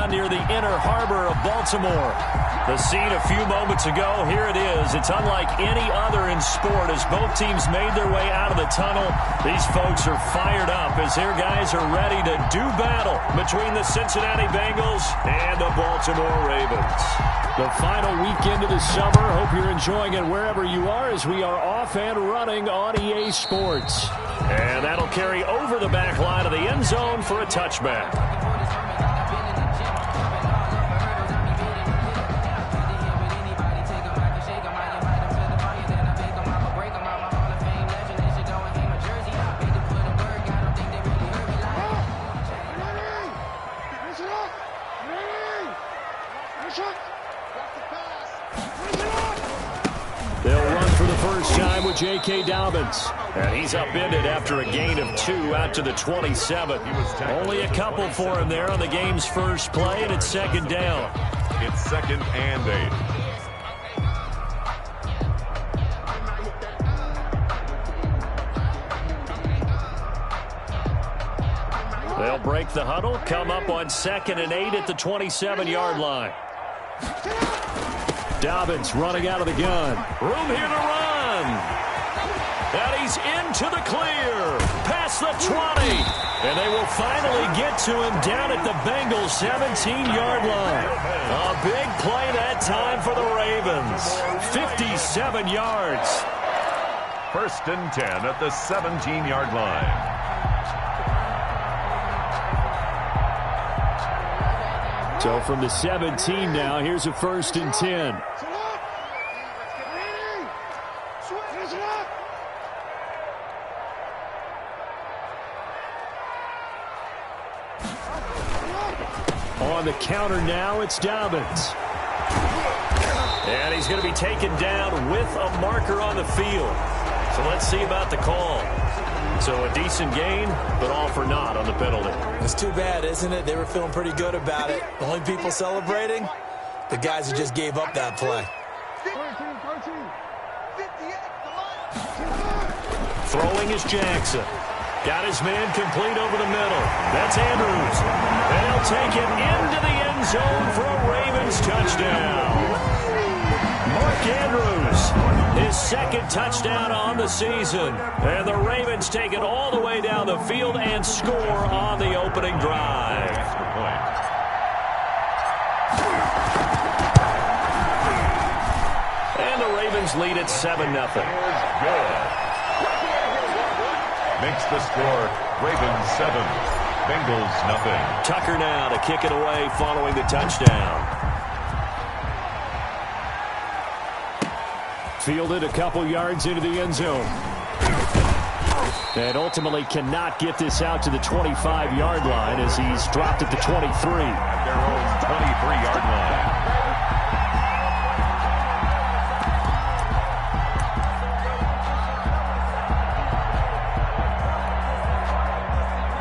down near the inner harbor of Baltimore. The scene a few moments ago, here it is. It's unlike any other in sport as both teams made their way out of the tunnel. These folks are fired up as their guys are ready to do battle between the Cincinnati Bengals and the Baltimore Ravens. The final weekend of the summer. Hope you're enjoying it wherever you are as we are off and running on EA Sports. And that'll carry over the back line of the end zone for a touchback. They'll run for the first time with J.K. Dobbins. And he's upended after a gain of 2 out to the 27. Only a couple for him there on the game's first play, and it's second down. It's 2nd and 8. They'll break the huddle, come up on 2nd and 8 at the 27-yard line. Dobbins running out of the gun. Room here to run. And he's into the clear. Past the 20. And they will finally get to him down at the Bengals' 17-yard line. A big play that time for the Ravens. 57 yards. 1st and 10 at the 17-yard line. So from the 17 now, here's a 1st and 10. On the counter now, it's Dobbins. And he's going to be taken down with a marker on the field. So let's see about the call. So a decent gain, but all for naught on the penalty. It's too bad, isn't it? They were feeling pretty good about it. The only people celebrating, the guys who just gave up that play. Throwing is Jackson. Got his man complete over the middle. That's Andrews. And he'll take it into the end zone for a Ravens touchdown. Mark Andrews, his second touchdown on the season. And the Ravens take it all the way down the field and score on the opening drive. And the Ravens lead at 7-0. Makes the score Ravens 7, Bengals nothing. Tucker now to kick it away following the touchdown. Fielded a couple yards into the end zone. And ultimately cannot get this out to the 25-yard line as he's dropped at the 23. At their own 23-yard line.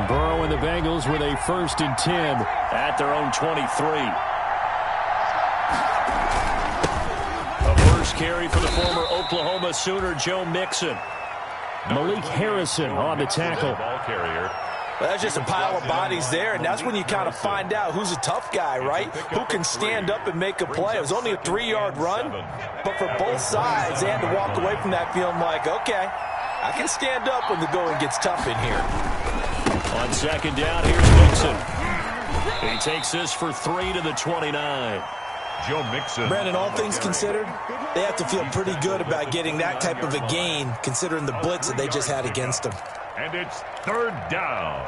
Burrow and the Bengals with a 1st and 10 at their own 23. Carry for the former Oklahoma Sooner, Joe Mixon. Malik Harrison on the tackle. Ball carrier. Well, that's just a pile of bodies there, and that's when you kind of find out who's a tough guy, right? Who can stand up and make a play. It was only a 3-yard run, but for both sides, they had to walk away from that feeling like, okay, I can stand up when the going gets tough in here. On second down, here's Mixon. He takes this for 3 to the 29. Joe Mixon. Brandon, all things considered, they have to feel pretty good about getting that type of a gain, considering the blitz that they just had against them. And it's 3rd down.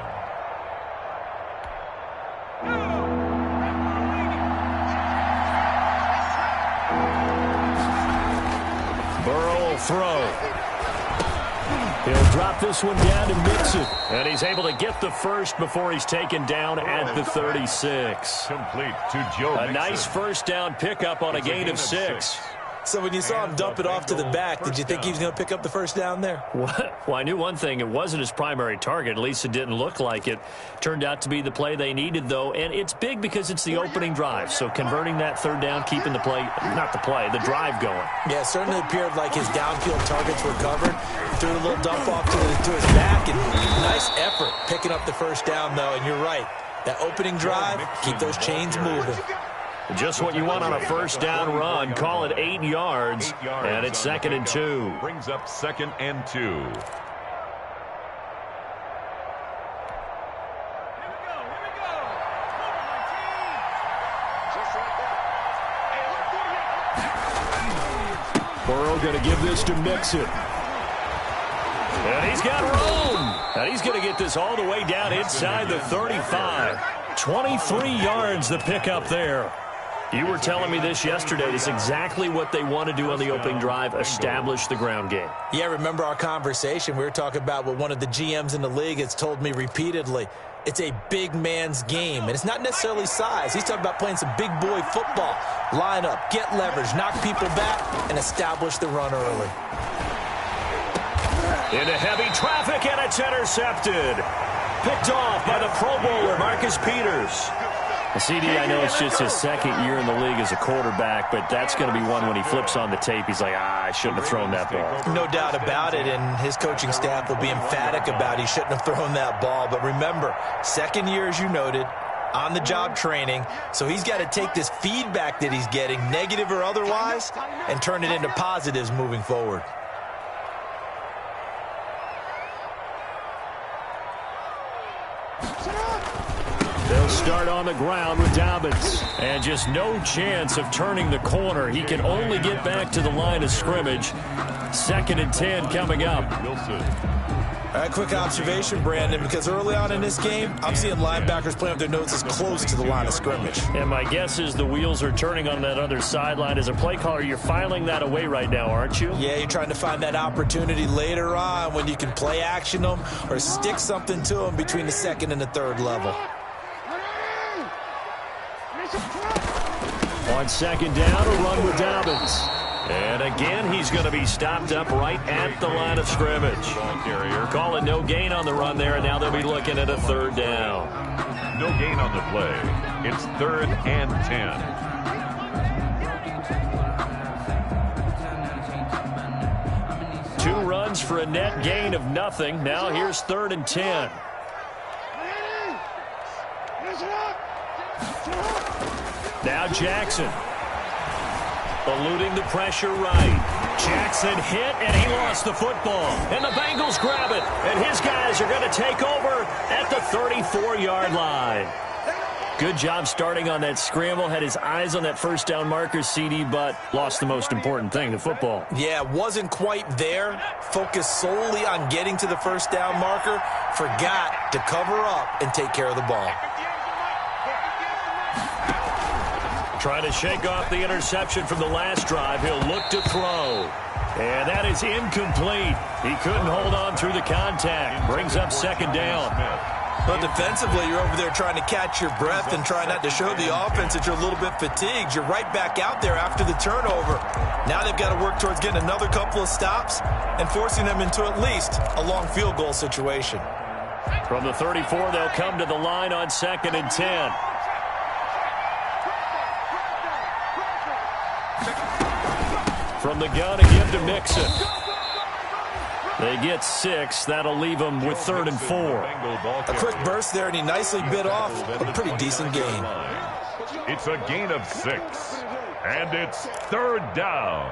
Burrow will throw. He'll drop this one down to Mixon. And he's able to get the first before he's taken down at the 36. Complete to Joe Mixon. A nice first down pickup on a gain of 6. So when you saw him dump it off to the back, did you think he was going to pick up the first down there? Well, I knew one thing. It wasn't his primary target. At least it didn't look like it. Turned out to be the play they needed, though. And it's big because it's the opening drive. So converting that 3rd down, keeping the play, not the play, the drive going. Yeah, it certainly appeared like his downfield targets were covered. Threw a little dump off to his back. And nice effort picking up the first down, though. And you're right. That opening drive, keep those chains moving. Just what you want on a first down run. Call it 8 yards, and it's 2nd and 2. Brings up 2nd and 2. Burrow going to give this to Mixon. And he's got room. And he's going to get this all the way down inside the 35. 23 yards the pickup there. You were telling me this yesterday. It's exactly what they want to do on the opening drive, establish the ground game. Yeah, remember our conversation? We were talking about what one of the GMs in the league has told me repeatedly. It's a big man's game, and it's not necessarily size. He's talking about playing some big boy football. Line up, get leverage, knock people back, and establish the run early. Into heavy traffic, and it's intercepted. Picked off by the Pro Bowler, Marcus Peters. CD, I know it's just his second year in the league as a quarterback, but that's going to be one when he flips on the tape. He's like, I shouldn't have thrown that ball. No doubt about it, and his coaching staff will be emphatic about he shouldn't have thrown that ball. But remember, second year, as you noted, on-the-job training, so he's got to take this feedback that he's getting, negative or otherwise, and turn it into positives moving forward. They'll start on the ground with Dobbins. And just no chance of turning the corner. He can only get back to the line of scrimmage. 2nd and 10 coming up. All right, quick observation, Brandon, because early on in this game, I'm seeing linebackers playing with their noses close to the line of scrimmage. And my guess is the wheels are turning on that other sideline. As a play caller, you're filing that away right now, aren't you? Yeah, you're trying to find that opportunity later on when you can play action them or stick something to them between the 2nd and the 3rd level. On 2nd down, a run with Dobbins. And again, he's going to be stopped up right at the line of scrimmage. Call it no gain on the run there, and now they'll be looking at a 3rd down. No gain on the play. It's 3rd and 10. 2 runs for a net gain of nothing. Now here's 3rd and 10. Now Jackson. Eluding the pressure right. Jackson hit, and he lost the football. And the Bengals grab it. And his guys are going to take over at the 34-yard line. Good job starting on that scramble. Had his eyes on that first down marker, CD, but lost the most important thing, the football. Yeah, wasn't quite there. Focused solely on getting to the first down marker. Forgot to cover up and take care of the ball. Trying to shake off the interception from the last drive. He'll look to throw. And that is incomplete. He couldn't hold on through the contact. Brings up 2nd down. But defensively, you're over there trying to catch your breath and try not to show the offense that you're a little bit fatigued. You're right back out there after the turnover. Now they've got to work towards getting another couple of stops and forcing them into at least a long field goal situation. From the 34, they'll come to the line on 2nd and 10. From the gun, a give to Mixon. They get 6. That'll leave them with 3rd and 4. A quick burst there, and he nicely bit off a pretty decent gain. It's a gain of 6. And it's 3rd down.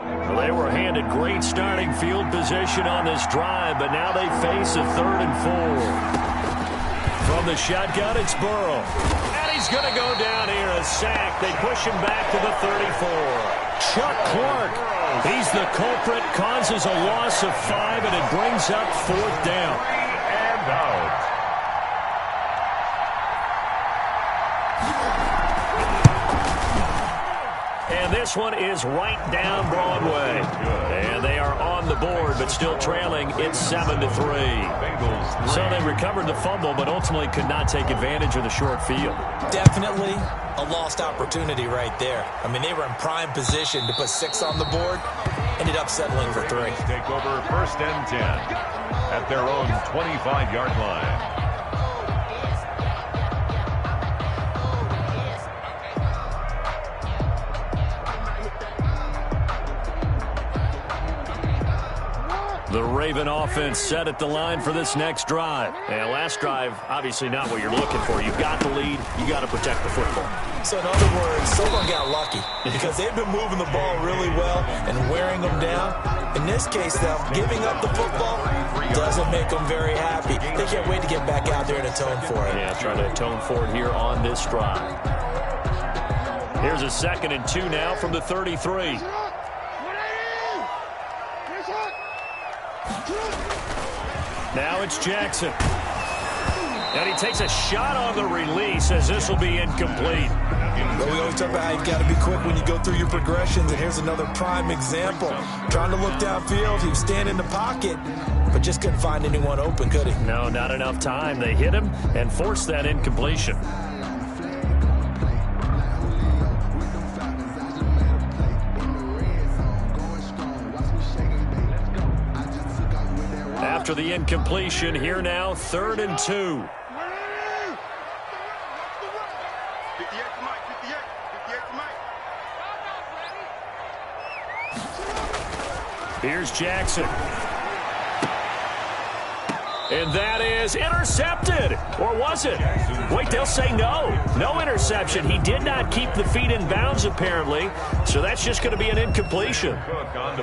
Well, they were handed great starting field position on this drive, but now they face a 3rd and 4. From the shotgun, it's Burrow. And he's going to go down here, a sack. They push him back to the 34. Chuck Clark, he's the culprit, causes a loss of 5, and it brings up 4th down. And out. And this one is right down Broadway. And they are on the board, but still trailing. It's 7-3. So they recovered the fumble, but ultimately could not take advantage of the short field. Definitely a lost opportunity right there. I mean, they were in prime position to put 6 on the board. Ended up settling for 3. Take over 1st and 10 at their own 25-yard line. The Raven offense set at the line for this next drive. And last drive, obviously not what you're looking for. You've got the lead. You got to protect the football. So in other words, someone got lucky because they've been moving the ball really well and wearing them down. In this case, though, giving up the football doesn't make them very happy. They can't wait to get back out there and atone for it. Yeah, trying to atone for it here on this drive. Here's a 2nd and 2 now from the 33. Now it's Jackson. And he takes a shot on the release as this will be incomplete. But we always talk about how you've got to be quick when you go through your progressions, and here's another prime example. Trying to look downfield, he was standing in the pocket, but just couldn't find anyone open, could he? No, not enough time. They hit him and forced that incompletion. After the incompletion, here now, 3rd and 2. Here's Jackson. And that is intercepted. Or was it? Wait, they'll say no. No interception. He did not keep the feet in bounds, apparently. So that's just going to be an incompletion.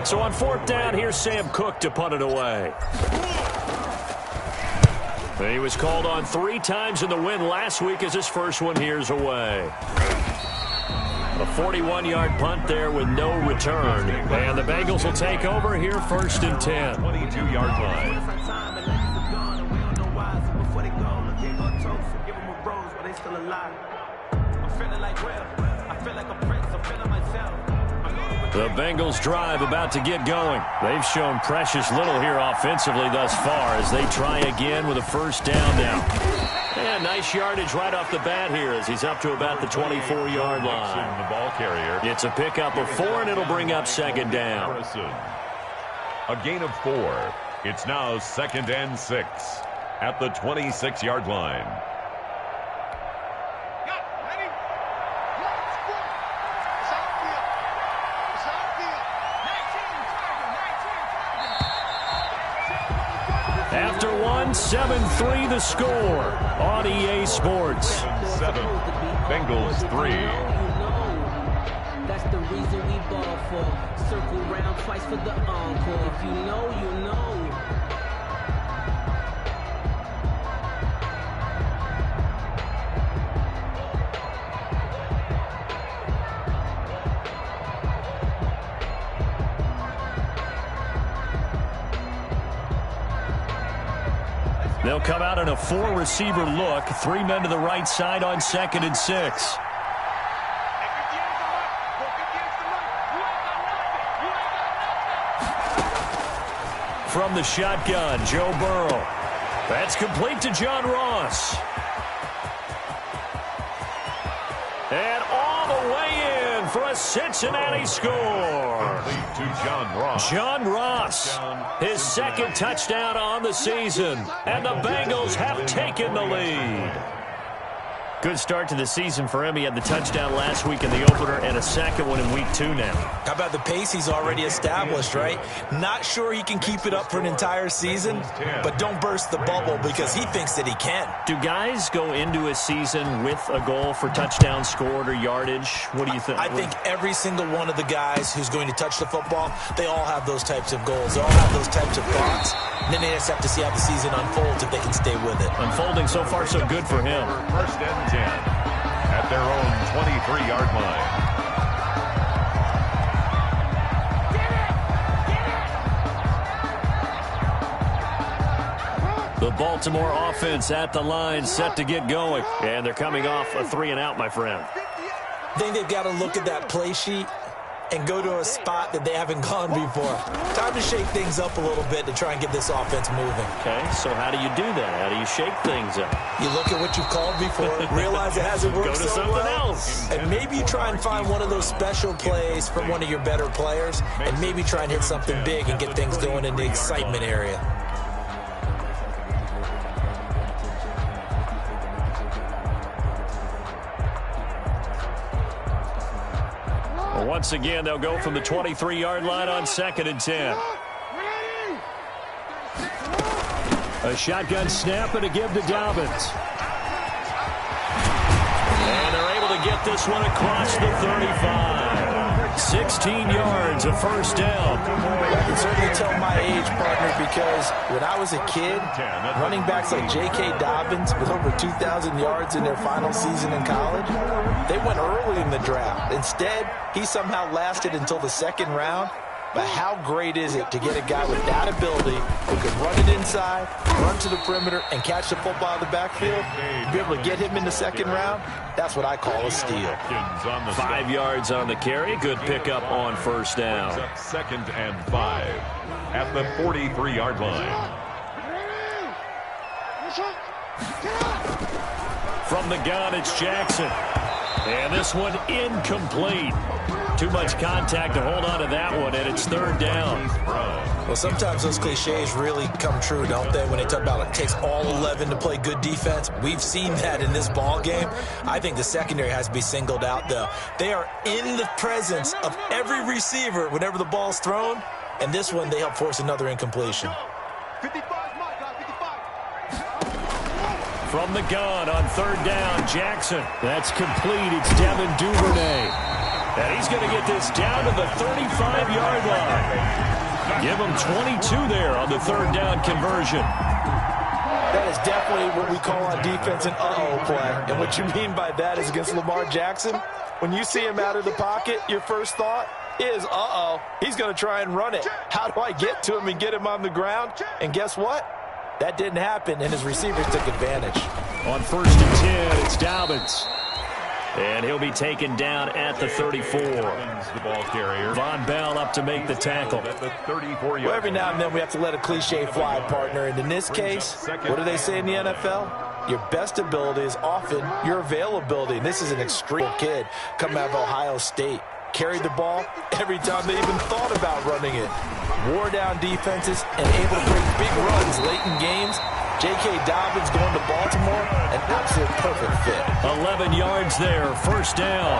So on 4th down, here's Sam Cook to punt it away. He was called on 3 times in the win last week as his first one here's away. A 41-yard punt there with no return. And the Bengals will take over here 1st and 10. 22-yard line. The Bengals drive about to get going. They've shown precious little here offensively thus far as they try again with a 1st down now. And nice yardage right off the bat here as he's up to about the 24-yard line. The ball carrier. It's a pickup of 4, and it'll bring up 2nd down. A gain of 4. It's now 2nd and 6 at the 26-yard line. After 7-3 the score on EA Sports. 7, Bengals 3. That's the reason we ball for. Circle round twice for the encore. If you know, you know. They'll come out in a 4-receiver look. 3 men to the right side on 2nd and 6. From the shotgun, Joe Burrow. That's complete to John Ross. And all the way in for a Cincinnati score. Complete to John Ross. John Ross, his 2nd touchdown on the season. And the Bengals have taken the lead. Good start to the season for him. He had the touchdown last week in the opener and a 2nd one in week 2 now. How about the pace he's already established, right? Not sure he can keep it up for an entire season, but don't burst the bubble because he thinks that he can. Do guys go into a season with a goal for touchdowns scored or yardage? What do you think? I think every single one of the guys who's going to touch the football, they all have those types of goals. They all have those types of thoughts. And then they just have to see how the season unfolds if they can stay with it. Unfolding so far so good for him. 1st and 10 at their own 23-yard line. The Baltimore offense at the line set to get going. And they're coming off a 3-and-out, my friend. I think they've got to look at that play sheet and go to a spot that they haven't gone before. Time to shake things up a little bit to try and get this offense moving. Okay, so how do you do that? How do you shake things up? You look at what you've called before, realize it hasn't worked so well. Go to something else. And maybe you try and find one of those special plays from one of your better players, and maybe try and hit something big and get things going in the excitement area. Once again, they'll go from the 23-yard line on 2nd and 10. A shotgun snap and a give to Dobbins. And they're able to get this one across the 35. 16 yards, a first down. I can certainly tell my age, partner, because when I was a kid, running backs like J.K. Dobbins with over 2,000 yards in their final season in college, they went early in the draft. Instead, he somehow lasted until the second round. But how great is it to get a guy with that ability who can run it inside, run to the perimeter, and catch the football out of the backfield? Be able to get him in the second round, that's what I call a steal. 5 yards on the carry. Good pickup on first down. 2nd and 5 at the 43-yard line. From the gun, it's Jackson. And this one incomplete. Too much contact to hold on to that one, and it's third down. Well, sometimes those cliches really come true, don't they, when they talk about it takes all 11 to play good defense. We've seen that in this ball game. I think the secondary has to be singled out, though. They are in the presence of every receiver whenever the ball's thrown, and this one they help force another incompletion. From the gun on third down, Jackson. That's complete. It's Devin Duvernay. And he's going to get this down to the 35-yard line. Give him 22 there on the third down conversion. That is definitely what we call on defense an uh-oh play. And what you mean by that is against Lamar Jackson, when you see him out of the pocket, your first thought is, uh-oh, he's going to try and run it. How do I get to him and get him on the ground? And guess what? That didn't happen, and his receivers took advantage. On 1st and 10, it's Dobbins. And he'll be taken down at the 34. The ball carrier. Von Bell up to make the tackle. At the 34-yard. Well, every now and then we have to let a cliche fly, partner. And in this case, what do they say in the NFL? Your best ability is often your availability. And this is an extreme kid coming out of Ohio State. Carried the ball every time they even thought about running it. Wore down defenses and able to break big runs late in games. J.K. Dobbins going to Baltimore, an absolute perfect fit. 11 yards there, first down.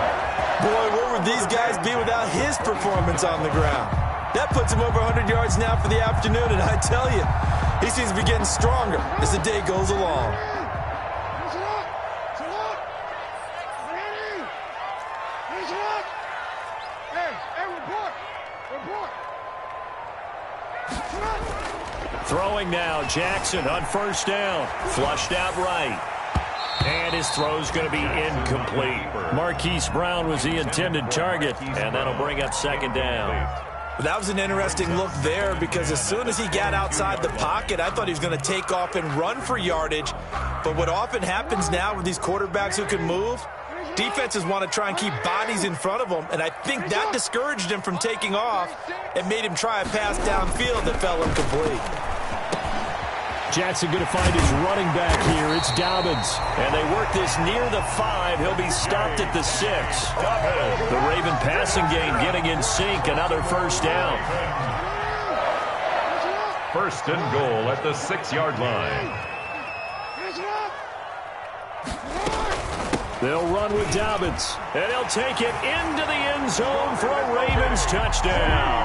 Boy, where would these guys be without his performance on the ground? That puts him over 100 yards now for the afternoon, and I tell you, he seems to be getting stronger as the day goes along. Throwing now, Jackson on first down. Flushed out right. And his throw's going to be incomplete. Marquise Brown was the intended target, and that'll bring up second down. That was an interesting look there because as soon as he got outside the pocket, I thought he was going to take off and run for yardage. But what often happens now with these quarterbacks who can move, defenses want to try and keep bodies in front of them, and I think that discouraged him from taking off and made him try a pass downfield that fell incomplete. Jackson going to find his running back here. It's Dobbins. And they work this near the 5. He'll be stopped at the 6. The Raven passing game getting in sync. Another first down. 1st and goal at the 6-yard line. They'll run with Dobbins. And he'll take it into the end zone for a Ravens touchdown.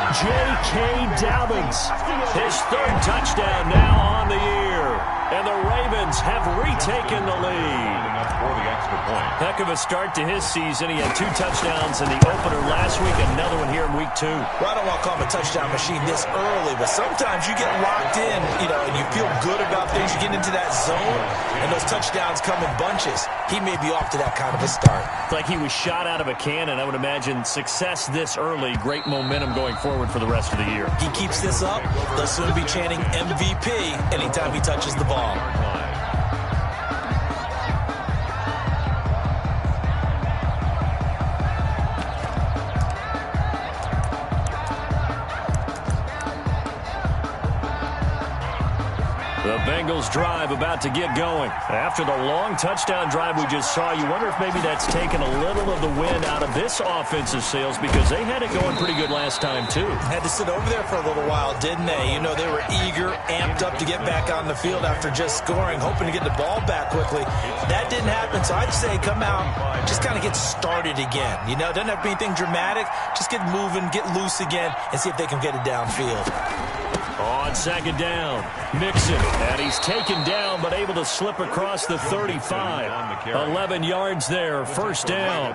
J.K. Dobbins, his third touchdown now on the year. And the Ravens have retaken the lead. For the extra point. Heck of a start to his season. He had 2 touchdowns in the opener last week, another one here in week 2. Well, I don't want to call him a touchdown machine this early, but sometimes you get locked in, and you feel good about things. You get into that zone, and those touchdowns come in bunches. He may be off to that kind of a start. It's like he was shot out of a cannon. I would imagine success this early, great momentum going forward for the rest of the year. He keeps this up, they'll soon be chanting MVP anytime he touches the ball. The Bengals drive about to get going. After the long touchdown drive we just saw, you wonder if maybe that's taken a little of the wind out of this offensive sails because they had it going pretty good last time too. Had to sit over there for a little while, didn't they? They were eager, amped up to get back on the field after just scoring, hoping to get the ball back quickly. That didn't happen, so I'd say come out, just kind of get started again. Doesn't have to be anything dramatic. Just get moving, get loose again, and see if they can get it downfield. On second down, Mixon, and he's taken down but able to slip across the 35. 11 yards there, first down.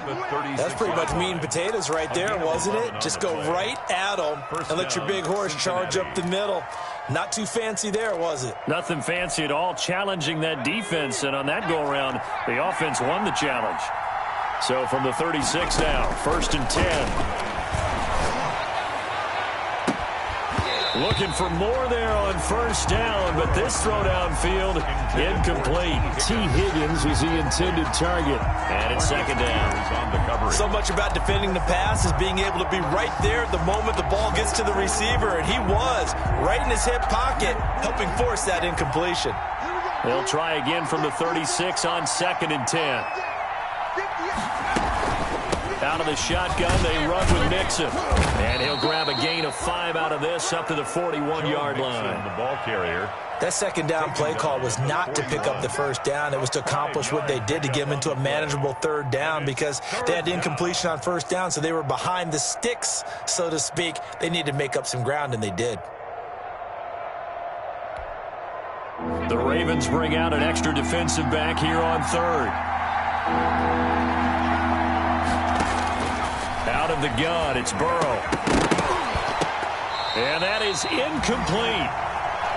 That's pretty much meat and potatoes right there, wasn't it? Just go right at them and let your big horse charge up the middle. Not too fancy there, was it? Nothing fancy at all, challenging that defense, and on that go-around, the offense won the challenge. So from the 36 now, 1st and 10. Looking for more there on first down, but this throw downfield incomplete. T. Higgins was the intended target, and it's second down. So much about defending the pass is being able to be right there the moment the ball gets to the receiver, and he was right in his hip pocket, helping force that incompletion. They'll try again from the 36 on 2nd and 10. Out of the shotgun, they run with Mixon. And he'll grab a gain of 5 out of this up to the 41-yard line. The ball carrier. That second down play call was not to pick up the first down. It was to accomplish what they did to get them into a manageable third down because they had incompletion on first down, so they were behind the sticks, so to speak. They needed to make up some ground, and they did. The Ravens bring out an extra defensive back here on third. Out of the gun, it's Burrow. And that is incomplete.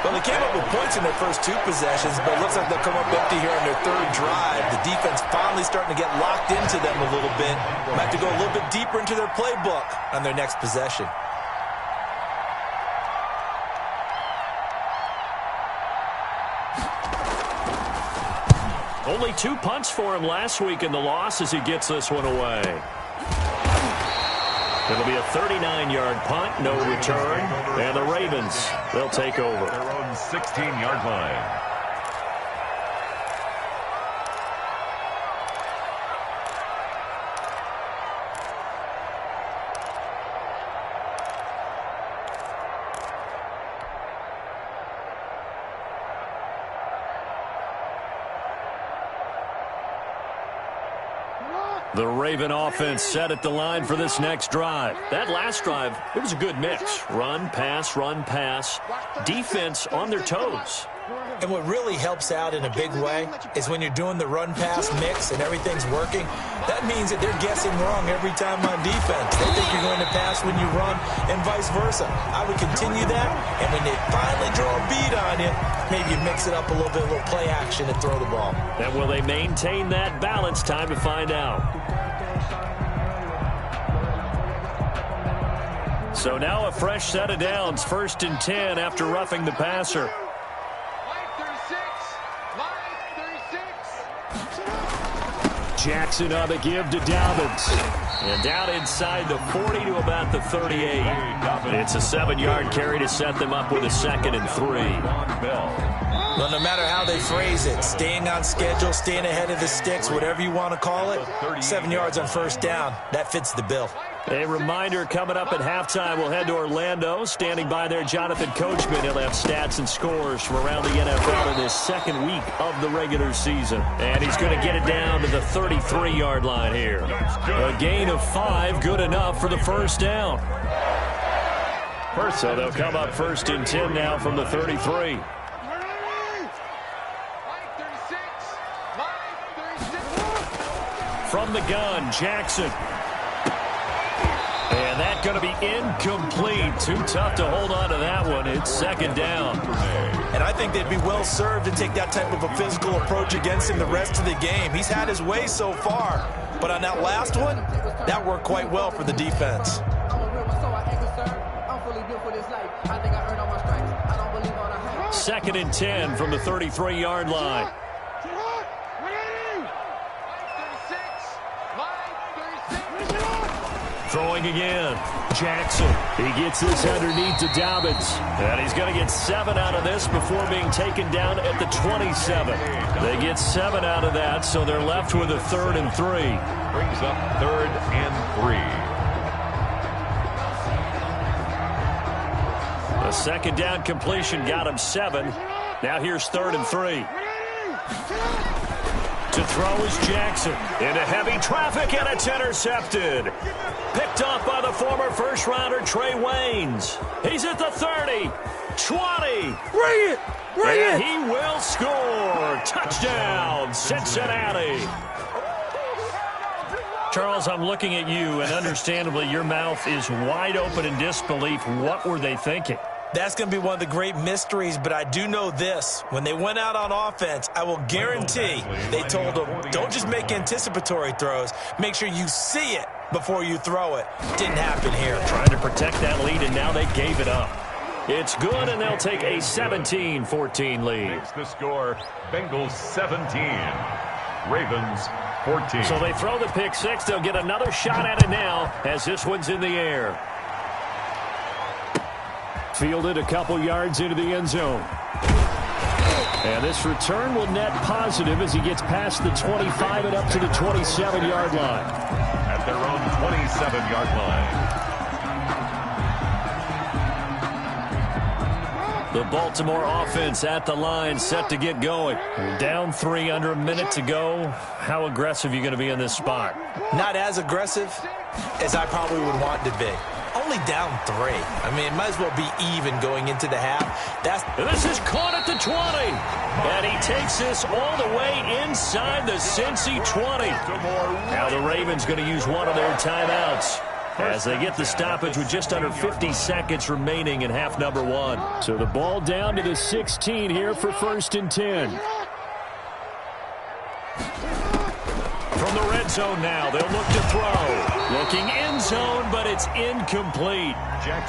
Well, they came up with points in their first 2 possessions, but it looks like they'll come up empty here on their third drive. The defense finally starting to get locked into them a little bit. Might have to go a little bit deeper into their playbook on their next possession. Only 2 punts for him last week in the loss as he gets this one away. It'll be a 39-yard punt, no return. And the Ravens, they'll take over. Their own 16-yard line. The Raven offense set at the line for this next drive. That last drive, it was a good mix. Run, pass, defense on their toes. And what really helps out in a big way is when you're doing the run-pass mix and everything's working, that means that they're guessing wrong every time on defense. They think you're going to pass when you run and vice versa. I would continue that, and when they finally draw a beat on you, maybe you mix it up a little bit, a little play action and throw the ball. And will they maintain that balance? Time to find out. So now a fresh set of downs, 1st and 10 after roughing the passer. Jackson on the give to Dobbins. And down inside the 40 to about the 38. It's a 7-yard carry to set them up with a 2nd and 3. Well, no matter how they phrase it, staying on schedule, staying ahead of the sticks, whatever you want to call it, 7 yards on first down, that fits the bill. A reminder coming up at halftime, we'll head to Orlando. Standing by there, Jonathan Coachman. He'll have stats and scores from around the NFL in this second week of the regular season. And he's going to get it down to the 33-yard line here. A gain of 5, good enough for the first down. So they'll come up 1st and 10 now from the 33. From the gun, Jackson. And that's going to be incomplete. Too tough to hold on to that one. It's 2nd down. And I think they'd be well served to take that type of a physical approach against him the rest of the game. He's had his way so far. But on that last one, that worked quite well for the defense. 2nd and 10 from the 33-yard line. Throwing again. Jackson. He gets this underneath to Dobbins. And he's going to get 7 out of this before being taken down at the 27. They get 7 out of that, so they're left with a 3rd and 3. Brings up 3rd and 3. A 2nd down completion got him 7. Now here's 3rd and 3. To throw is Jackson. Into heavy traffic, and it's intercepted. Picked off by the former first-rounder Trey Waynes. He's at the 30, 20. Bring it! Bring it! He will score. Touchdown, Cincinnati. Charles, I'm looking at you, and understandably, your mouth is wide open in disbelief. What were they thinking? That's going to be one of the great mysteries, but I do know this. When they went out on offense, I will guarantee they told them, don't just make anticipatory throws. Make sure you see it before you throw it. Didn't happen here. Trying to protect that lead, and now they gave it up. It's good, and they'll take a 17-14 lead. Makes the score, Bengals 17, Ravens 14. So they throw the pick six. They'll get another shot at it now as this one's in the air. Fielded a couple yards into the end zone. And this return will net positive as he gets past the 25 and up to the 27-yard line. At their own 27-yard line. The Baltimore offense at the line, set to get going. Down 3, under a minute to go. How aggressive are you going to be in this spot? Not as aggressive as I probably would want to be. Only down 3. I mean, it might as well be even going into the half. This is caught at the 20. And he takes this all the way inside the Cincy 20. Now the Ravens going to use one of their timeouts as they get the stoppage with just under 50 seconds remaining in half number 1. So the ball down to the 16 here for 1st and 10. From the red zone now, they'll look to throw. Looking end zone, but it's incomplete.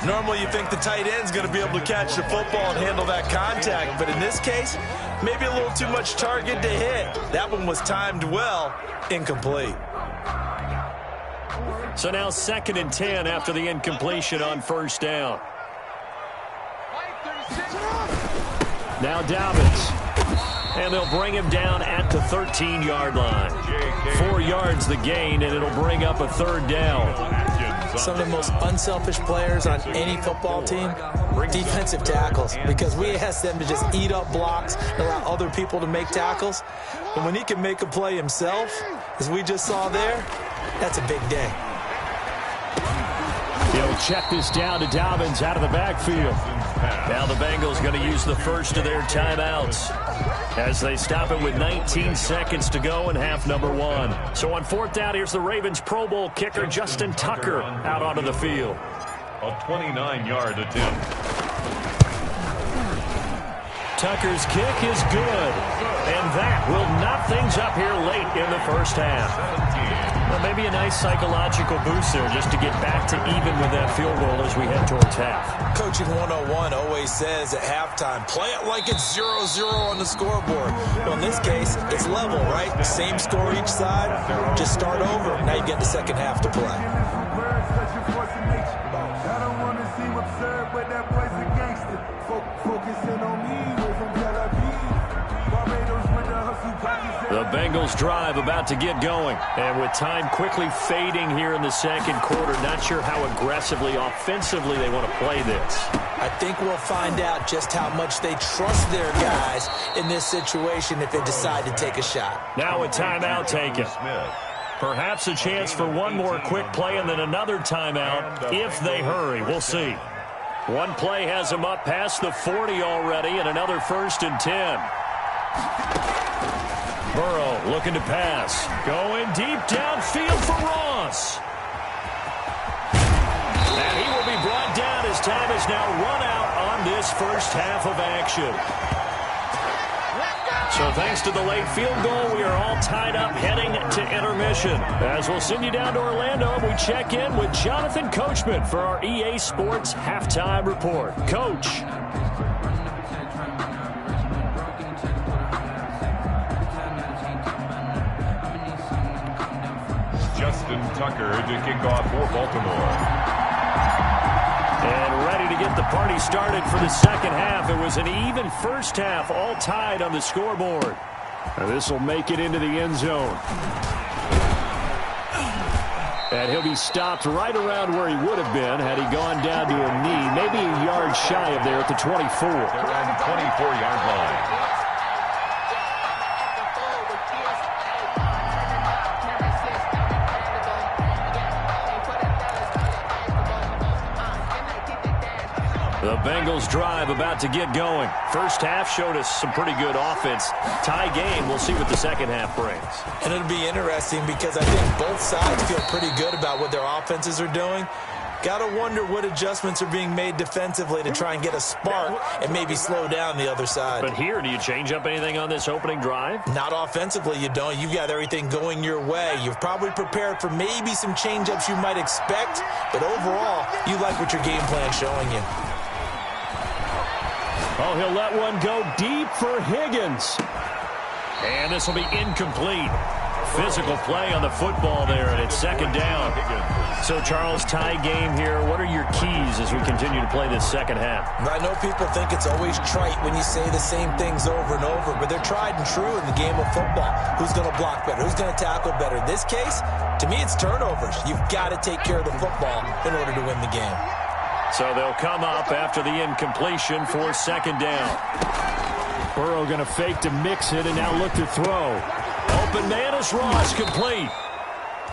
Normally you think the tight end's going to be able to catch the football and handle that contact, but in this case, maybe a little too much target to hit. That one was timed well, incomplete. So now 2nd and 10 after the incompletion on first down. Now Dobbins. And they'll bring him down at the 13-yard line. 4 yards the gain, and it'll bring up a 3rd down. Some of the most unselfish players on any football team, defensive tackles, because we ask them to just eat up blocks and allow other people to make tackles. But when he can make a play himself, as we just saw there, that's a big day. He'll check this down to Dobbins out of the backfield. Now the Bengals going to use the first of their timeouts as they stop it with 19 seconds to go in half number 1. So on 4th down, here's the Ravens Pro Bowl kicker Justin Tucker out onto the field. A 29-yard attempt. Tucker's kick is good. And that will knock things up here late in the first half. Well, maybe a nice psychological boost there just to get back to even with that field goal as we head towards half. Coaching 101 always says at halftime, play it like it's 0-0 on the scoreboard. Well, in this case, it's level, right? Same score each side. Just start over. Now you get the second half to play. The Bengals drive about to get going. And with time quickly fading here in the second quarter, not sure how aggressively, offensively they want to play this. I think we'll find out just how much they trust their guys in this situation if they decide to take a shot. Now a timeout taken. Perhaps a chance for one more quick play and then another timeout if they hurry. We'll see. One play has them up past the 40 already and another 1st and 10. Burrow looking to pass. Going deep downfield for Ross. And he will be brought down as time is now run out on this first half of action. So thanks to the late field goal, we are all tied up heading to intermission. As we'll send you down to Orlando, we check in with Jonathan Coachman for our EA Sports Halftime Report. Coach. Justin Tucker to kick off for Baltimore. And ready to get the party started for the second half. It was an even first half, all tied on the scoreboard. And this will make it into the end zone. And he'll be stopped right around where he would have been had he gone down to a knee, maybe a yard shy of there at the 24. They're on the 24-yard line. The Bengals drive about to get going. First half showed us some pretty good offense. Tie game. We'll see what the second half brings. And it'll be interesting because I think both sides feel pretty good about what their offenses are doing. Got to wonder what adjustments are being made defensively to try and get a spark and maybe slow down the other side. But here, do you change up anything on this opening drive? Not offensively, you don't. You've got everything going your way. You've probably prepared for maybe some change-ups you might expect, but overall, you like what your game plan's showing you. Oh, he'll let one go deep for Higgins. And this will be incomplete. Physical play on the football there, and it's second down. So, Charles, tie game here. What are your keys as we continue to play this second half? I know people think it's always trite when you say the same things over and over, but they're tried and true in the game of football. Who's going to block better? Who's going to tackle better? In this case, to me, it's turnovers. You've got to take care of the football in order to win the game. So they'll come up after the incompletion for second down. Burrow going to fake to mix it and now look to throw. Open man is Ross, complete.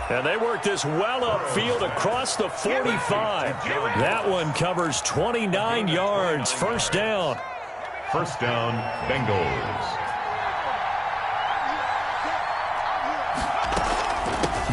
And they work this well upfield across the 45. That one covers 29 yards. First down. First down, Bengals.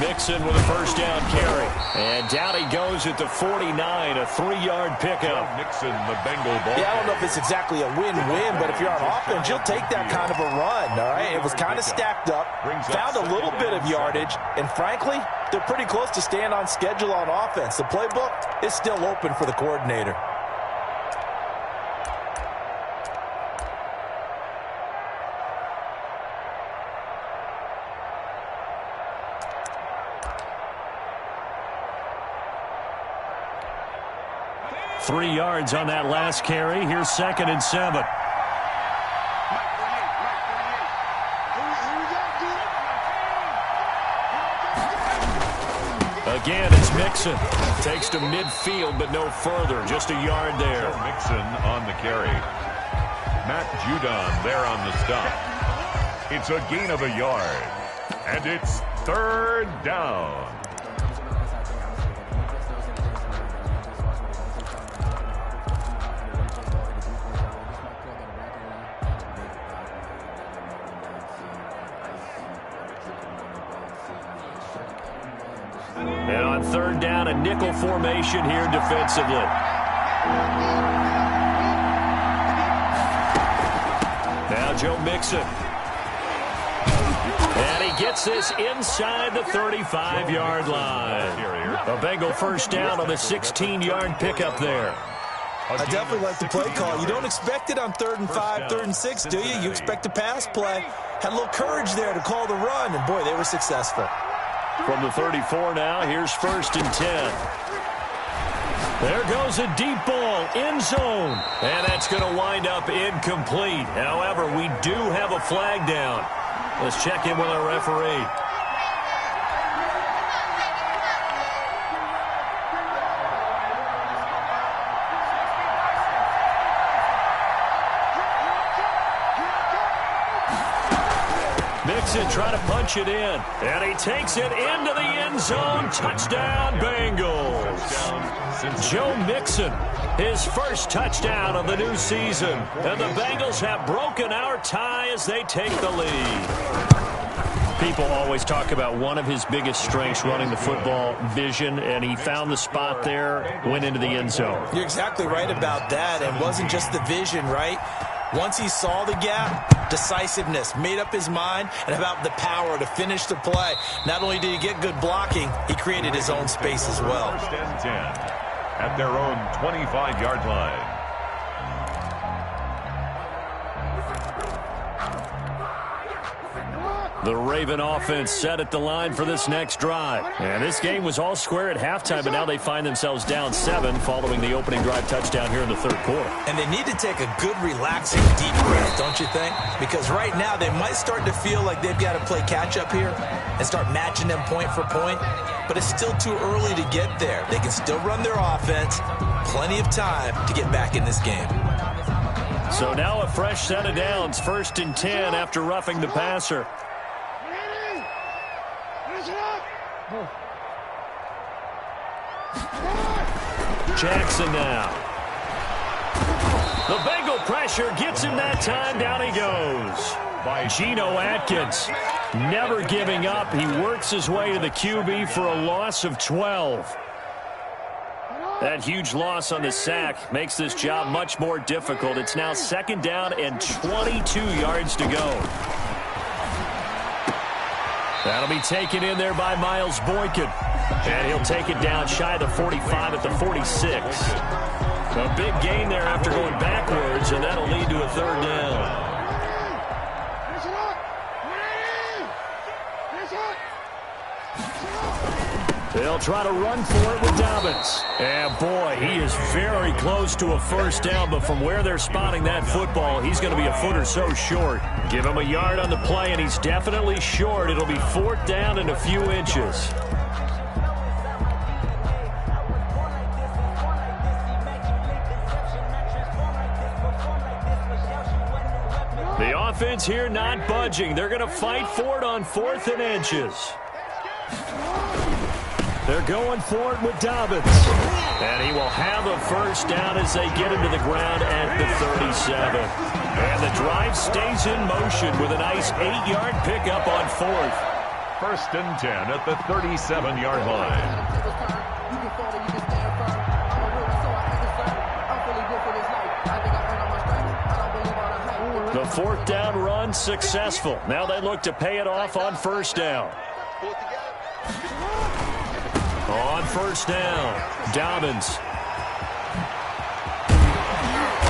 Mixon with a first down carry. And down he goes at the 49, a 3-yard pickup. Mixon, the Bengal ball. Yeah, I don't know if it's exactly a win-win, but if you're on offense, you'll take that kind of a run, all right? It was kind of stacked up, found a little bit of yardage, and frankly, they're pretty close to staying on schedule on offense. The playbook is still open for the coordinator. Three yards on that last carry. Here's second and 7. Again, it's Mixon. Takes to midfield, but no further. Just a yard there. Mixon on the carry. Matt Judon there on the stop. It's a gain of a yard. And it's third down. And on third down, a nickel formation here defensively. Now Joe Mixon. And he gets this inside the 35-yard line. A Bengal first down on the 16-yard pickup there. I definitely like the play call. You don't expect it on 3rd and 5, 3rd and 6, do you? You expect a pass play. Had a little courage there to call the run, and boy, they were successful. From the 34 now, here's 1st and 10. There goes a deep ball, end zone. And that's going to wind up incomplete. However, we do have a flag down. Let's check in with our referee. Mixon trying to punch it in. And he takes it into the end zone. Touchdown, Bengals. Joe Mixon, his first touchdown of the new season. And the Bengals have broken our tie as they take the lead. People always talk about one of his biggest strengths running the football, vision, and he found the spot there, went into the end zone. You're exactly right about that. And wasn't just the vision, right? Once he saw the gap, decisiveness, made up his mind, and about the power to finish the play. Not only did he get good blocking, he created his own space as well. 1st and 10 at their own 25-yard line. The Raven offense set at the line for this next drive. And this game was all square at halftime, but now they find themselves down 7 following the opening drive touchdown here in the third quarter. And they need to take a good, relaxing, deep breath, don't you think? Because right now they might start to feel like they've got to play catch-up here and start matching them point for point. But it's still too early to get there. They can still run their offense. Plenty of time to get back in this game. So now a fresh set of downs, 1st and 10 after roughing the passer. Jackson now. The Bengal pressure gets him that time. Down he goes. Geno Atkins never giving up. He works his way to the QB for a loss of 12. That huge loss on the sack makes this job much more difficult. It's now 2nd down and 22 yards to go. That'll be taken in there by Miles Boykin. And he'll take it down shy of the 45 at the 46. A big gain there after going backwards, and that'll lead to a 3rd down. They'll try to run for it with Dobbins. And boy, he is very close to a 1st down, but from where they're spotting that football, he's going to be a foot or so short. Give him a yard on the play, and he's definitely short. It'll be 4th down and a few inches. The offense here not budging. They're going to fight for it on 4th and inches. They're going for it with Dobbins. And he will have a 1st down as they get him to the ground at the 37. And the drive stays in motion with a nice 8-yard pickup on 4th. 1st and 10 at the 37-yard line. The 4th down run successful. Now they look to pay it off on 1st down. On 1st down, Dobbins.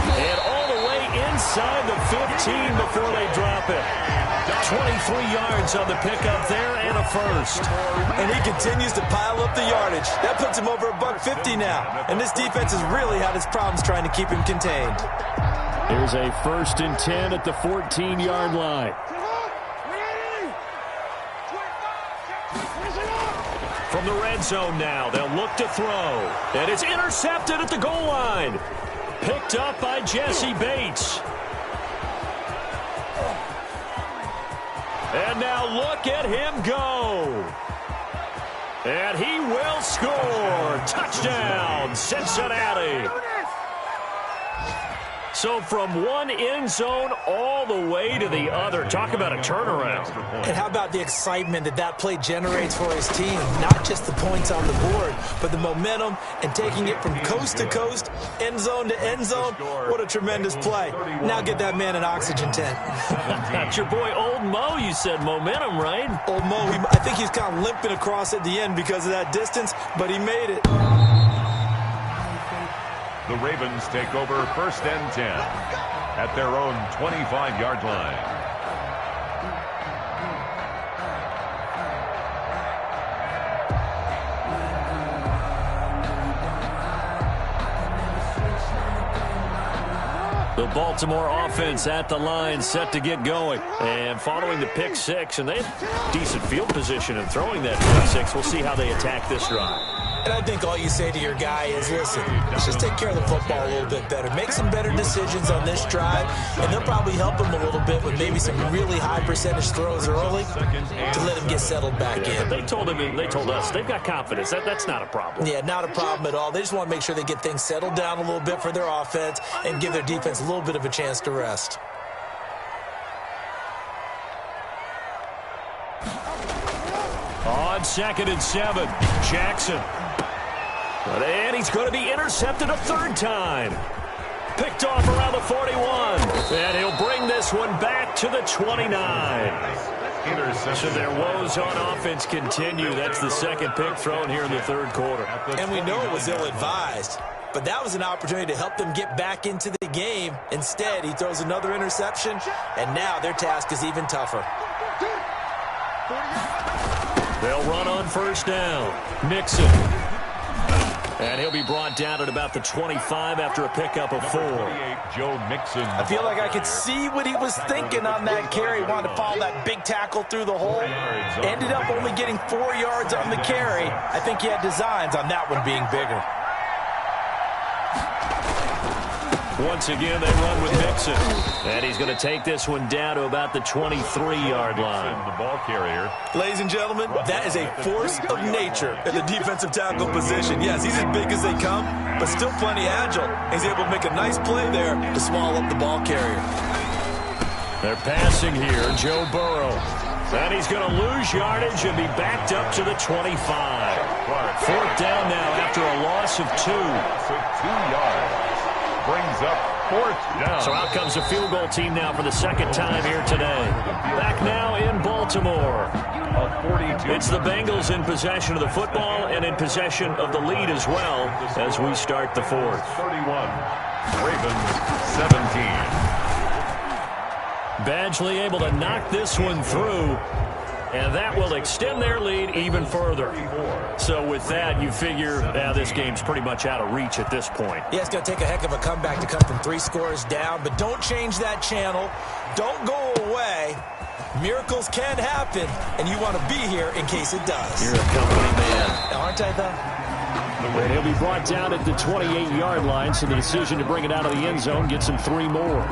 And all the way inside the 15 before they drop it. 23 yards on the pickup there and a 1st. And he continues to pile up the yardage. That puts him over $150 now. And this defense has really had its problems trying to keep him contained. Here's a 1st and 10 at the 14-yard line. From the red zone now, they'll look to throw. And it's intercepted at the goal line. Picked up by Jesse Bates. And now look at him go. And he will score. Touchdown, Cincinnati. So from one end zone all the way to the other. Talk about a turnaround. And how about the excitement that play generates for his team? Not just the points on the board, but the momentum and taking it from coast to coast, end zone to end zone. What a tremendous play. Now get that man an oxygen tent. That's your boy Old Mo, you said. Momentum, right? Old Mo, I think he's kind of limping across at the end because of that distance, but he made it. The Ravens take over 1st and 10 at their own 25-yard line. The Baltimore offense at the line, set to get going. And following the pick 6, and they have decent field position in throwing that pick 6. We'll see how they attack this drive. And I think all you say to your guy is, listen, let's just take care of the football a little bit better. Make some better decisions on this drive, and they'll probably help him a little bit with maybe some really high percentage throws early to let him get settled back in. They told us, they've got confidence. That's not a problem. Yeah, not a problem at all. They just want to make sure they get things settled down a little bit for their offense and give their defense a little bit of a chance to rest. On 2nd and 7, Jackson. And he's going to be intercepted a 3rd time. Picked off around the 41. And he'll bring this one back to the 29. So their woes on offense continue. That's the 2nd pick thrown here in the 3rd quarter. And we know it was ill-advised. But that was an opportunity to help them get back into the game. Instead, he throws another interception, and now their task is even tougher. They'll run on 1st down. Mixon. And he'll be brought down at about the 25 after a pickup of 4. Joe Mixon. I feel like I could see what he was thinking on that carry. He wanted to follow that big tackle through the hole. Ended up only getting 4 yards on the carry. I think he had designs on that one being bigger. Once again, they run with Mixon. And he's going to take this one down to about the 23-yard line. The ball carrier. Ladies and gentlemen, that is a force of nature in the defensive tackle position. Yes, he's as big as they come, but still plenty agile. He's able to make a nice play there to swallow up the ball carrier. They're passing here, Joe Burrow. And he's going to lose yardage and be backed up to the 25. 4th down now after a loss of 2. So 2 yards. Brings up 4th down. So out comes a field goal team now for the second time here today. Back now in Baltimore. It's the Bengals in possession of the football and in possession of the lead as well as we start the 4th. 31. Ravens 17. Badgley able to knock this one through, and that will extend their lead even further. So with that, you figure this game's pretty much out of reach at this point. Yeah, it's going to take a heck of a comeback to come from 3 scores down, but don't change that channel. Don't go away. Miracles can happen, and you want to be here in case it does. You're a company man. Aren't I, though? And he'll be brought down at the 28-yard line, so the decision to bring it out of the end zone gets him 3 more.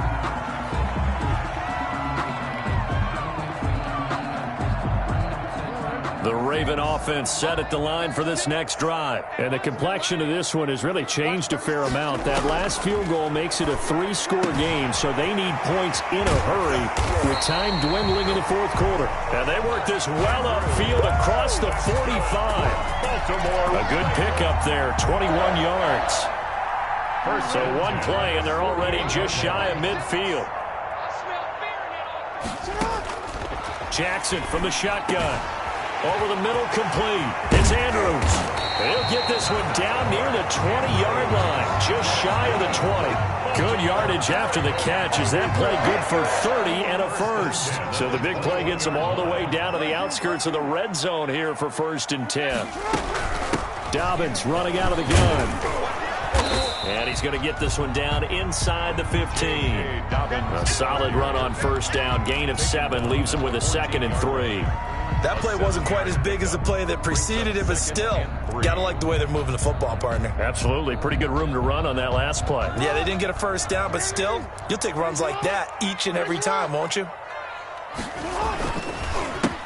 The Raven offense set at the line for this next drive. And the complexion of this one has really changed a fair amount. That last field goal makes it a 3-score game, so they need points in a hurry with time dwindling in the 4th quarter. And they work this well upfield across the 45. Baltimore. A good pickup there, 21 yards. So 1 play, and they're already just shy of midfield. Jackson from the shotgun. Over the middle, complete. It's Andrews. He'll get this one down near the 20-yard line, just shy of the 20. Good yardage after the catch. Is that play good for 30 and a first? So the big play gets them all the way down to the outskirts of the red zone here for 1st and 10. Dobbins running out of the gun. And he's going to get this one down inside the 15. A solid run on 1st down. Gain of 7 leaves him with a 2nd and 3. That play wasn't quite as big as the play that preceded it, but still, got to like the way they're moving the football, partner. Absolutely. Pretty good room to run on that last play. Yeah, they didn't get a 1st down, but still, you'll take runs like that each and every time, won't you?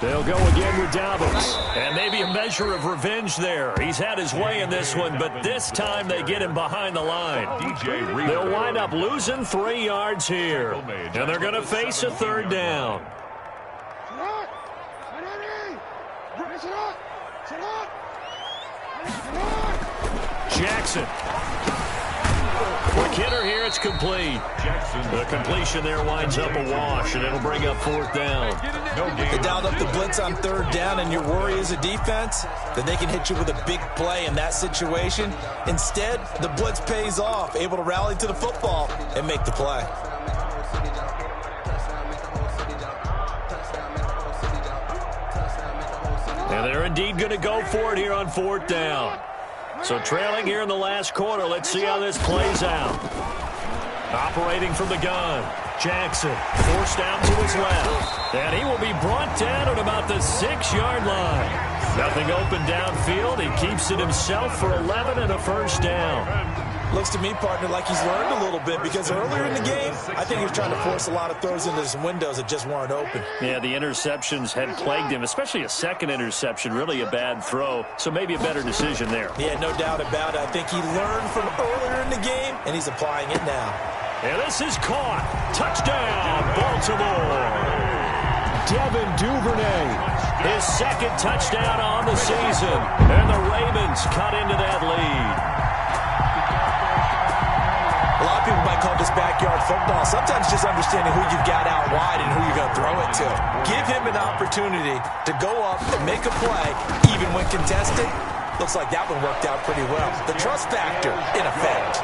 They'll go again with Dobbins. And maybe a measure of revenge there. He's had his way in this one, but this time they get him behind the line. They'll wind up losing 3 yards here. And they're going to face a 3rd down. Jackson. Quick hitter here, it's complete. The completion there winds up a wash, and it'll bring up 4th down. They dialed up the blitz on 3rd down, and your worry as a defense that they can hit you with a big play in that situation. Instead, the blitz pays off, able to rally to the football and make the play. And they're indeed going to go for it here on 4th down. So trailing here in the last quarter, let's see how this plays out. Operating from the gun, Jackson forced out to his left. And he will be brought down at about the 6-yard line. Nothing open downfield. He keeps it himself for 11 and a 1st down. Looks to me, partner, like he's learned a little bit because earlier in the game, I think he was trying to force a lot of throws into some windows that just weren't open. Yeah, the interceptions had plagued him, especially a 2nd interception, really a bad throw. So maybe a better decision there. Yeah, no doubt about it. I think he learned from earlier in the game, and he's applying it now. And this is caught. Touchdown, Baltimore. Devin Duvernay, his 2nd touchdown on the season. And the Ravens cut into that lead. A lot of people might call this backyard football. Sometimes just understanding who you've got out wide and who you're going to throw it to. Give him an opportunity to go up and make a play, even when contested. Looks like that one worked out pretty well. The trust factor in effect.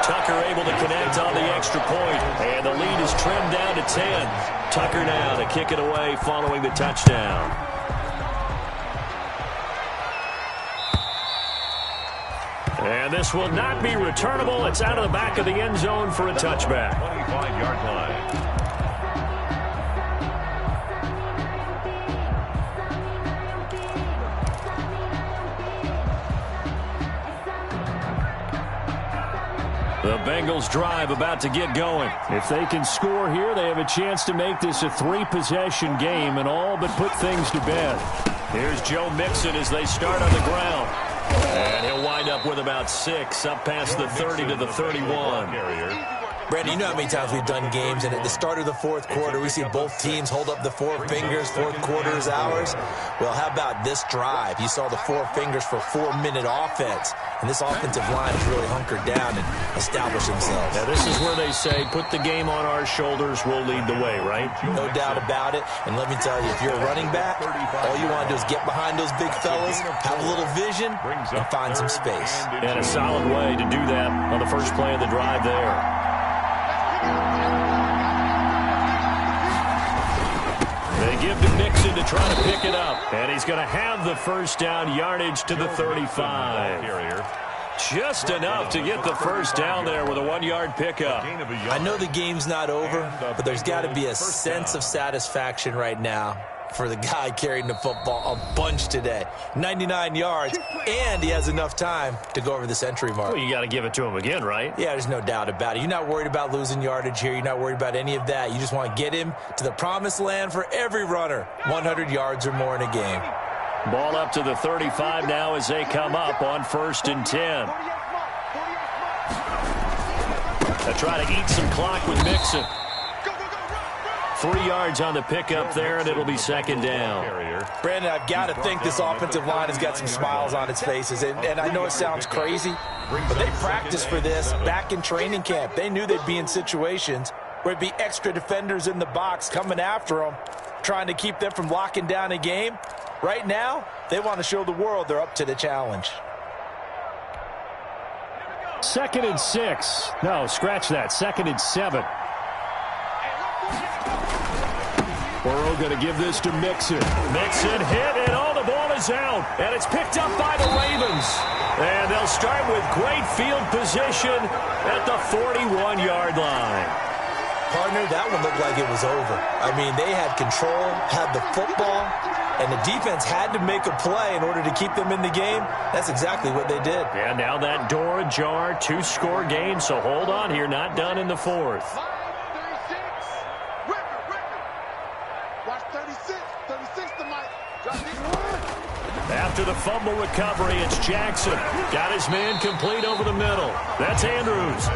Tucker able to connect on the extra point, and the lead is trimmed down to 10. Tucker now to kick it away following the touchdown. And this will not be returnable. It's out of the back of the end zone for a touchback. 25-yard line. The Bengals drive about to get going. If they can score here, they have a chance to make this a 3-possession game and all but put things to bed. Here's Joe Mixon as they start on the ground. And he'll wind up with about 6, up past the 30 to the 31. Brandon, you know how many times we've done games, and at the start of the fourth quarter, we see both teams hold up the 4 fingers, fourth quarter is ours. Well, how about this drive? You saw the 4 fingers for 4-minute offense, and this offensive line has really hunkered down and established themselves. Now, this is where they say, put the game on our shoulders, we'll lead the way, right? No doubt about it, and let me tell you, if you're a running back, all you want to do is get behind those big fellas, have a little vision, and find some space. And a solid way to do that on the first play of the drive there. They give to Mixon to try to pick it up. And he's going to have the first down, yardage to the 35. Just enough to get the first down there with a 1-yard pickup. I know the game's not over, but there's got to be a sense of satisfaction right now for the guy carrying the football a bunch today. 99 yards, and he has enough time to go over the century mark. Well, you got to give it to him again, right? Yeah, there's no doubt about it. You're not worried about losing yardage here. You're not worried about any of that. You just want to get him to the promised land for every runner. 100 yards or more in a game. Ball up to the 35 now as they come up on 1st and 10. They try to eat some clock with Mixon. 3 yards on the pickup there, and it'll be second down. Brandon, I've got to think this offensive line has got some smiles on its faces. And I know it sounds crazy, but they practiced for this back in training camp. They knew they'd be in situations where it'd be extra defenders in the box coming after them, trying to keep them from locking down a game. Right now, they want to show the world they're up to the challenge. 2nd and 6. No, scratch that. 2nd and 7. Burrow going to give this to Mixon. Mixon hit, and all the ball is out. And it's picked up by the Ravens. And they'll start with great field position at the 41-yard line. Partner, that one looked like it was over. I mean, they had control, had the football, and the defense had to make a play in order to keep them in the game. That's exactly what they did. And now that door ajar, 2-score game, so hold on here, not done in the 4th. After the fumble recovery, it's Jackson. Got his man complete over the middle. That's Andrews.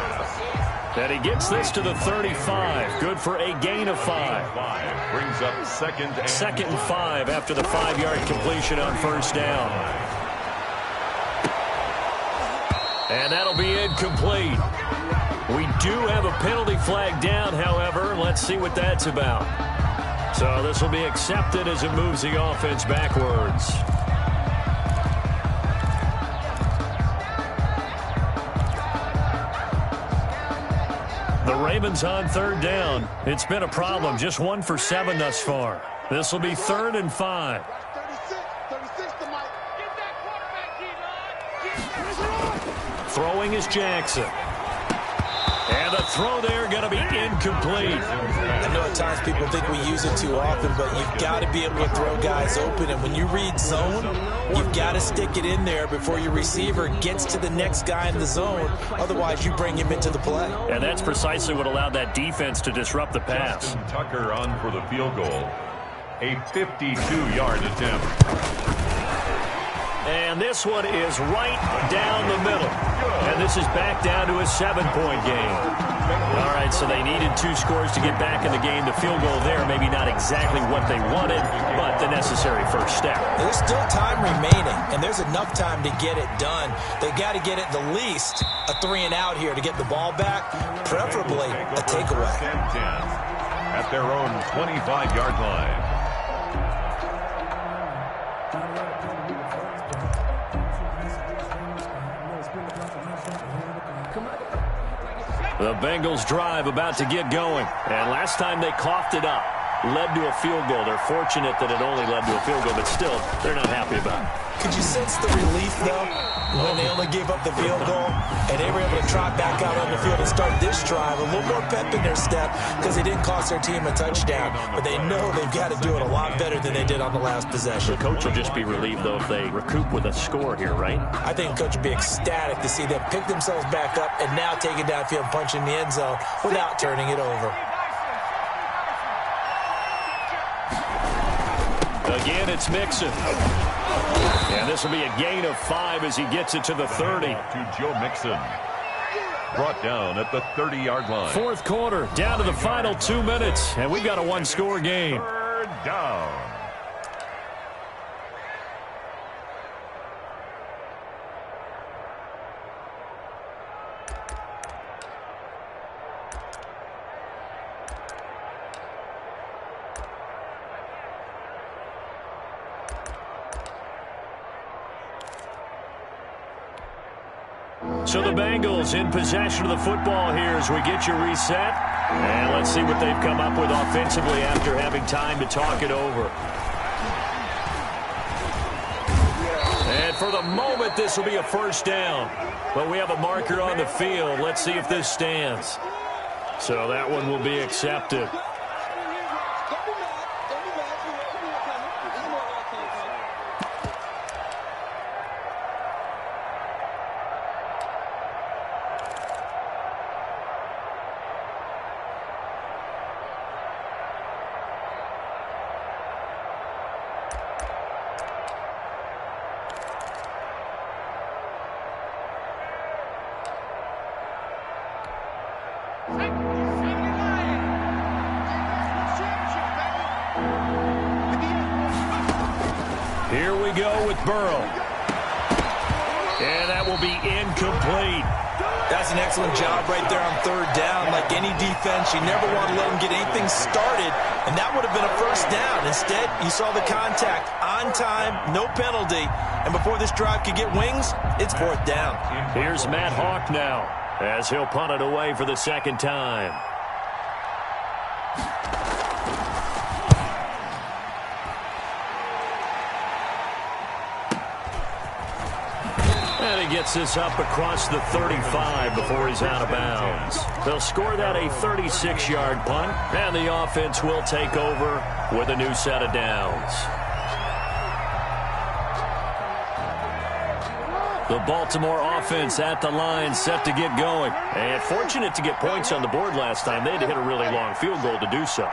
And he gets this to the 35. Good for a gain of 5. Brings up 2nd and 5 after the 5-yard completion on first down. And that'll be incomplete. We do have a penalty flag down, however. Let's see what that's about. So this will be accepted as it moves the offense backwards. The Ravens on 3rd down. It's been a problem. Just 1 for 7 thus far. This will be 3rd and 5. Throwing is Jackson. And the throw there going to be incomplete. I know at times people think we use it too often, but you've got to be able to throw guys open. And when you read zone, you've got to stick it in there before your receiver gets to the next guy in the zone. Otherwise, you bring him into the play. And that's precisely what allowed that defense to disrupt the pass. Justin Tucker on for the field goal. A 52-yard attempt. And this one is right down the middle. And this is back down to a 7-point game. All right, so they needed 2 scores to get back in the game. The field goal there, maybe not exactly what they wanted, but the necessary first step. There's still time remaining, and there's enough time to get it done. They've got to get at the least a 3-and-out here to get the ball back, preferably a takeaway. 10-10 at their own 25-yard line. The Bengals drive about to get going. And last time they coughed it up. led to a field goal. They're fortunate that it only led to a field goal, but still, they're not happy about it. Could you sense the relief, though, when they only gave up the field goal and they were able to trot back out on the field and start this drive? A little more pep in their step because they didn't cost their team a touchdown, but they know they've got to do it a lot better than they did on the last possession. The coach will just be relieved, though, if they recoup with a score here, right? I think the coach would be ecstatic to see them pick themselves back up and now take it downfield and punch in the end zone without turning it over. Again, it's Mixon. And this will be a gain of 5 as he gets it to the 30. To Joe Mixon. Brought down at the 30-yard line. Fourth quarter, down to the final 2 minutes, and we've got a one-score game. Third down. So the Bengals in possession of the football here as we get you reset. And let's see what they've come up with offensively after having time to talk it over. And for the moment, this will be a first down. But we have a marker on the field. Let's see if this stands. So that one will be accepted. Here we go with Burrow. And that will be incomplete. That's an excellent job right there on third down. Like any defense, you never want to let them get anything started, and that would have been a first down. Instead, you saw the contact on time, no penalty, and before this drive could get wings, it's fourth down. Here's Matt Hawk now as he'll punt it away for the second time. And he gets this up across the 35 before he's out of bounds. They'll score that a 36-yard punt, and the offense will take over with a new set of downs. The Baltimore offense at the line, set to get going. And fortunate to get points on the board last time. They had to hit a really long field goal to do so.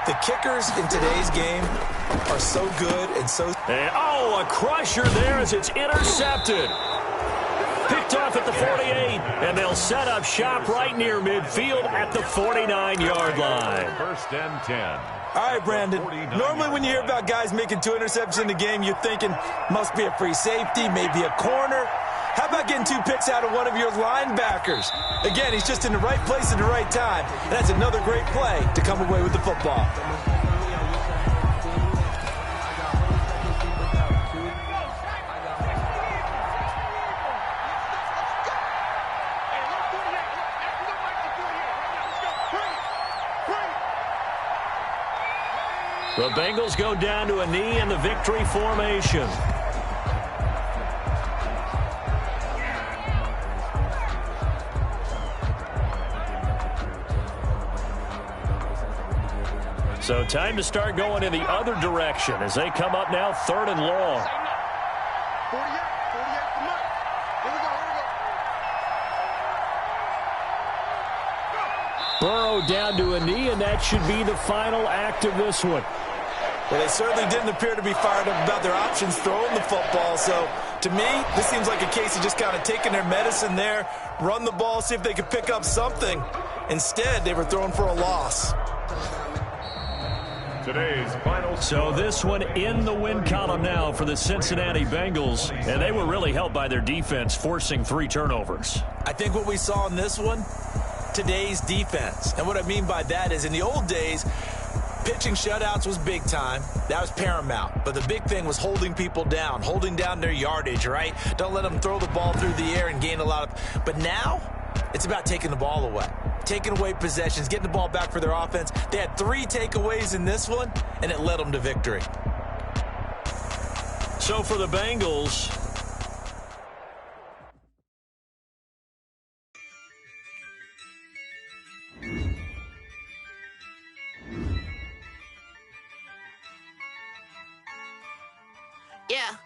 The kickers in today's game are so good and so... And, oh, a crusher there as it's intercepted. Picked off at the 48, and they'll set up shop right near midfield at the 49-yard line. 1st and 10. All right, Brandon, normally when you hear about guys making 2 interceptions in the game, you're thinking must be a free safety, maybe a corner. How about getting 2 picks out of one of your linebackers? Again, he's just in the right place at the right time. And that's another great play to come away with the football. The Bengals go down to a knee in the victory formation. So time to start going in the other direction as they come up now 3rd and long. Burrow down to a knee, and that should be the final act of this one. Well, they certainly didn't appear to be fired up about their options throwing the football. So, to me, this seems like a case of just kind of taking their medicine there, run the ball, see if they could pick up something. Instead, they were throwing for a loss. Today's final. So this one in the win column now for the Cincinnati Bengals, and they were really helped by their defense, forcing 3 turnovers. I think what we saw in this one, today's defense. And what I mean by that is in the old days, pitching shutouts was big time. That was paramount. But the big thing was holding people down, holding down their yardage, right? Don't let them throw the ball through the air and gain a lot of... But now, It's about taking the ball away, taking away possessions, getting the ball back for their offense. They had 3 takeaways in this one, and it led them to victory. So for the Bengals, yeah,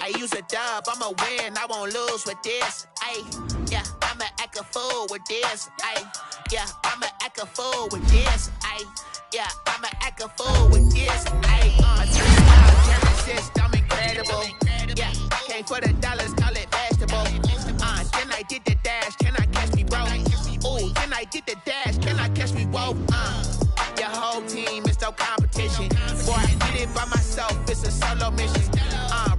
I use a dub, I'ma win, I won't lose with this, yeah, I'ma act a fool with this, yeah, I'ma act a fool with this, yeah, I'ma act a fool with this, 3-5 assist, I'm incredible, yeah, came for the dollars, call it vegetable, then I did the dash, can I catch me, bro, ooh, then I did the dash, can I catch me, whoa, your whole team is no competition. Boy, I did it by myself, it's a solo mission.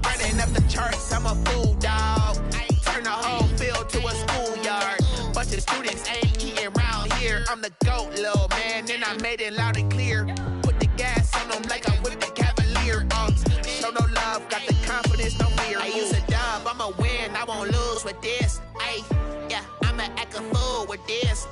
Running up the charts, I'm a fool, dog. Turn the whole field to a schoolyard. Bunch of students ain't eating round here. I'm the GOAT, little man, and I made it loud and clear. Put the gas on them like I'm with the Cavalier. Show no love, got the confidence, no fear. I use a dub, I'ma win, I won't lose with this. Yeah, I'ma act a fool with this.